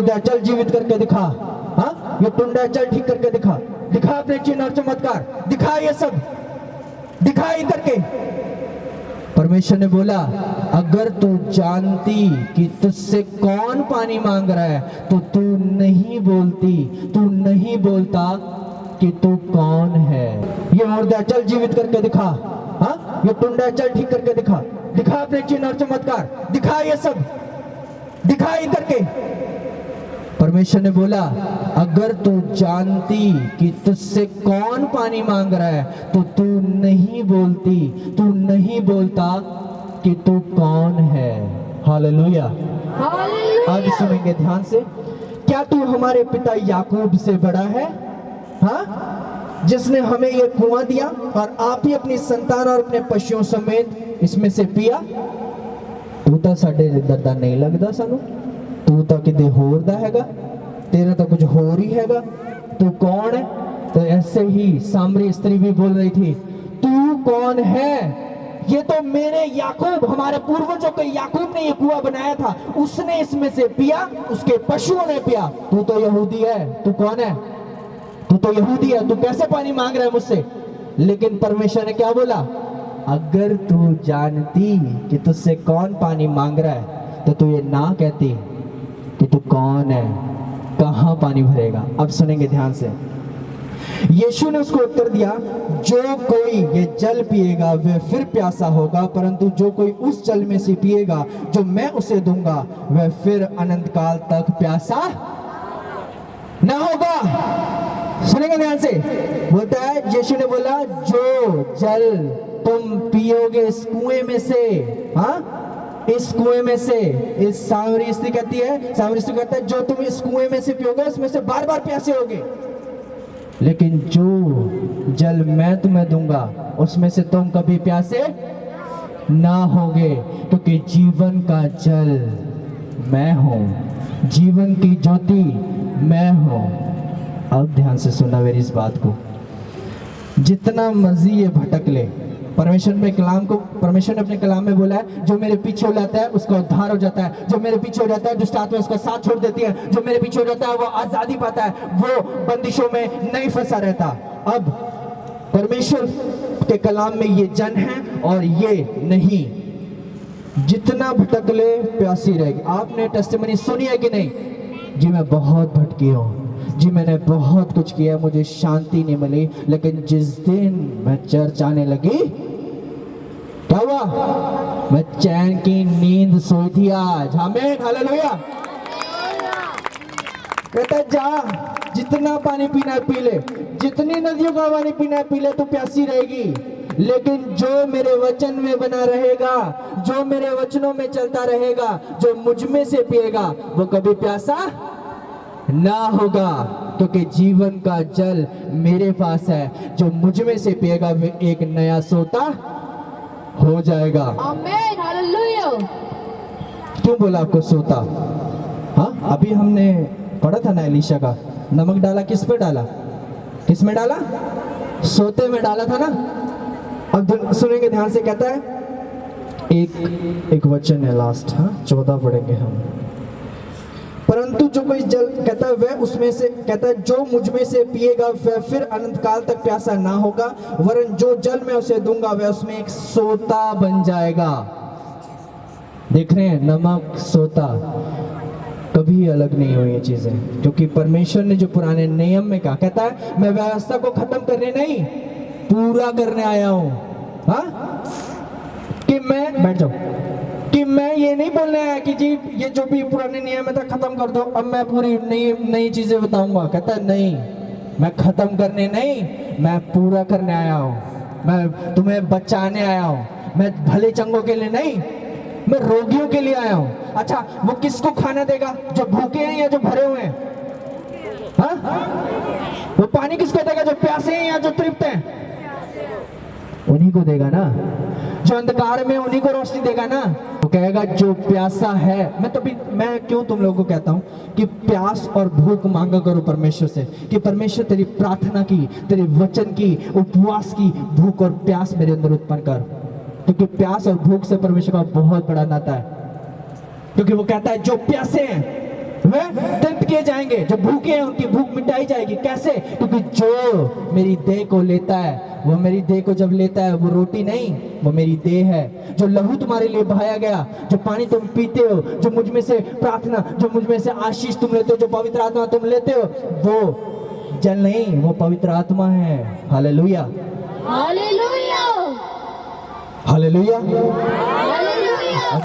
मुर्दा चल जीवित करके दिखा, हाँ ये टुंडा चल ठीक करके दिखा, दिखा अपने चिन्ह और चमत्कार, दिखा ये सब, दिखा ही करके। परमेश्वर ने बोला अगर तू जानती कि तुझसे कौन पानी मांग रहा है तो तू नहीं बोलती, तू नहीं बोलता कि तू कौन है। ये मुर्दा चल जीवित करके दिखा, हाँ ये टुंडा चल ठीक करके दिखा, दिखा अपने चिन्ह और चमत्कार, दिखा ये सब, दिखा ही करके। परमेश्वर ने बोला अगर तू जानती कि तुझसे कौन पानी मांग रहा है तो तू नहीं बोलती, तू नहीं बोलता कि तू कौन है। हालेलुया। अब सुनेंगे ध्यान से। क्या तू हमारे पिता याकूब से बड़ा है, हाँ जिसने हमें ये कुआं दिया और आप ही अपनी संतान और अपने पशुओं समेत इसमें से पिया। तू तो साडे दर्दा नहीं लगता सानू, तू तो किते होर दा हैगा, तेरा तो कुछ होर ही हैगा, तू कौन है। तो ऐसे ही सामरी स्त्री भी बोल रही थी तू कौन है। ये तो मेरे याकूब, हमारे पूर्वजों के याकूब ने ये कुआं बनाया था, उसने इसमें से पिया, उसके पशुओं ने पिया। तू तो यहूदी है, तू कौन है, तू तो यहूदी है, तू कैसे पानी मांग रहा है मुझसे। लेकिन परमेश्वर ने क्या बोला अगर तू जानती कि तुझसे कौन पानी मांग रहा है तो तू ये ना कहती कि तू कौन है, कहां पानी भरेगा। अब सुनेंगे ध्यान से। यीशु ने उसको उत्तर दिया जो कोई ये जल पिएगा वह फिर प्यासा होगा, परंतु जो कोई उस जल में से पिएगा जो मैं उसे दूंगा वह फिर अनंत काल तक प्यासा ना होगा। सुनेंगे ध्यान से। बोलता है यीशु ने बोला जो जल तुम पियोगे इस कुएं में से, हाँ इस कुएं में से, इस सामरी स्त्री कहती है, सामरी स्त्री कहता है जो तुम इस कुएं में से पियोगे उसमें से बार बार प्यासे होगे, लेकिन जो जल मैं तुम्हें दूंगा उसमें से तुम कभी प्यासे ना होगे, क्योंकि जीवन का जल मैं हूं, जीवन की ज्योति मैं हूं। अब ध्यान से सुनना मेरी इस बात को। जितना मर्जी ये भटक ले, परमेश्वर ने अपने कलाम में बोला है जो मेरे पीछे हो जाता है उसका उद्धार हो जाता है, जो मेरे पीछे हो जाता है दुष्ट आत्मा उसका साथ छोड़ देती है, जो मेरे पीछे हो जाता है वो आजादी पाता है, वो बंदिशों में नहीं फंसा रहता। अब परमेश्वर के कलाम में ये जन है और ये नहीं। जितना भटक ले प्यासी रहेगी। आपने टेस्टिमनी सुनी है कि नहीं? जी मैं बहुत भटकी हूँ, जी मैंने बहुत कुछ किया, मुझे शांति नहीं मिली, लेकिन जिस दिन मैं चर्च आने लगी क्या हुआ, मैं चैन की नींद सोई थी आज। आमीन हालेलुया। कहता है जा जितना पानी पीना है पी ले, जितनी नदियों का पानी पीना है पी ले, तो प्यासी रहेगी, लेकिन जो मेरे वचन में बना रहेगा, जो मेरे वचनों में चलता रहेगा, जो मुझ में से पिएगा वो कभी प्यासा ना होगा, क्योंकि जीवन का जल मेरे पास है, जो मुझ में से पिएगा वे एक नया सोता हो जाएगा। आमीन हालेलुया। क्यों बोला आपको सोता? हाँ अभी हमने पढ़ा था ना एलीशा का, नमक डाला किस पे डाला, किस में डाला, सोते में डाला था ना। अब सुनेंगे ध्यान से। कहता है एक वचन है लास्ट, हाँ 14 पढ़ेंगे हम। परंतु जो कोई जल, कहता है वह उसमें से, कहता है जो मुझ में से पिएगा वह फिर अनंत काल तक प्यासा ना होगा, वरन जो जल मैं उसे दूंगा वह उसमें एक सोता बन जाएगा। देख रहे हैं, नमक सोता कभी अलग नहीं हुई ये चीजें, क्योंकि परमेश्वर ने जो पुराने नियम में कहा, कहता है मैं व्यवस्था को खत्म करने नहीं पूरा करने आया हूं। हाँ कि मैं बैठ जाओ, कि मैं ये नहीं बोलने आया कि जी ये जो भी पुराने नियम में था खत्म कर दो, अब मैं पूरी नई चीजें बताऊंगा। कहता है नहीं, मैं खत्म करने नहीं, मैं पूरा करने आया हूं, मैं तुम्हें बचाने आया हूं, मैं भले चंगों के लिए नहीं, मैं रोगियों के लिए आया हूं। अच्छा वो किसको खाना देगा, जो भूखे हैं या जो भरे हुए हैं? हाँ वो पानी किसको देगा, जो प्यासे हैं या जो तृप्त हैं? उन्हीं को देगा ना, जो अंधकार में उन्हीं को रोशनी देगा ना। वो कहेगा जो प्यासा है। मैं क्यों तुम लोगों को कहता हूं कि प्यास और भूख मांगा करो परमेश्वर से, कि परमेश्वर तेरी प्रार्थना की, तेरे वचन की, उपवास की भूख और प्यास मेरे अंदर उत्पन्न कर, क्योंकि प्यास और भूख से परमेश्वर का बहुत बड़ा नाता है। क्योंकि वो कहता है जो प्यासे हैं वे तृप्त किए जाएंगे। जो भूखे हैं उनकी भूख मिटाई जाएगी। कैसे? क्योंकि जो मेरी देह को लेता है, वो मेरी देह को जब लेता है, वो रोटी नहीं, वो मेरी देह है। जो लहू तुम्हारे लिए बहाया गया, जो पानी तुम पीते हो, जो मुझ में से प्रार्थना, जो मुझ में से आशीष तुम लेते हो, जो पवित्र आत्मा तुम लेते हो, वो जल नहीं, वो पवित्र आत्मा है। Hallelujah, hallelujah, hallelujah. हालेलुया। अब